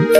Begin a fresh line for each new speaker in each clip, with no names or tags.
जय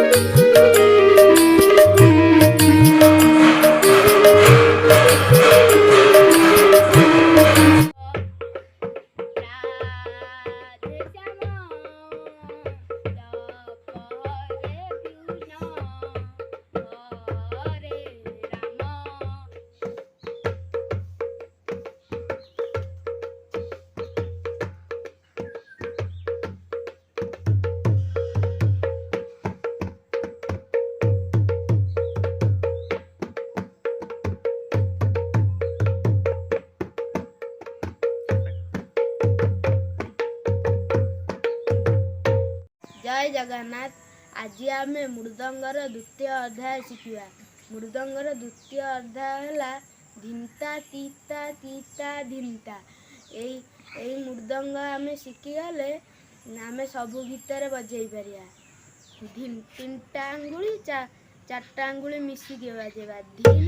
जगन्नाथ। आज आम मृदंगर द्वितीय अध्याय शिखा। मृदंगर द्वितीय अध्याय है धिंता तीता तीता धिंता। यही मृदंग आम शिखिगले आम सबू गीत बजे पारिया। धिन तीनटा आंगुली चारटा आंगुली मिसिकी बजेबा। धिन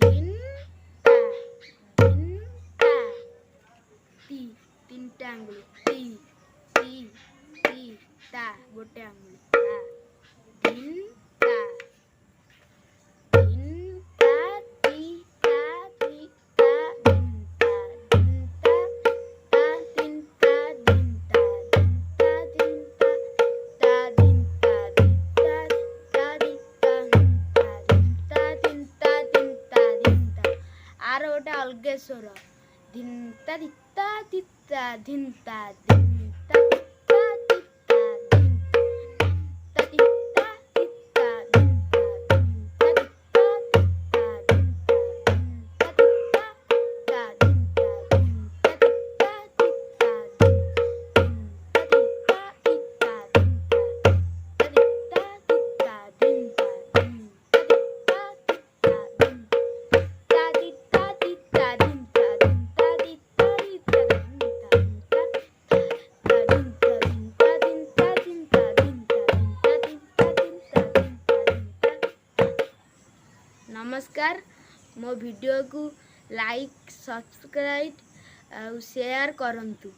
धिन ता धिन ता। ती तीनटा आंगुली ती ती ती ता गोटे आंगुली ता। धिन ता धिन ता ती ता ती ता धिन ता धिन ता ता तीन ता धिन ता धिन ता ता धिन ता ता धिन ता धिन ता धिन ता धिन ता। आर गोटे अलगे स्वर धिन ता दिता दिता धिन ता धिन ता नमस्कार। मो वीडियो को लाइक सब्सक्राइब और शेयर करंतु।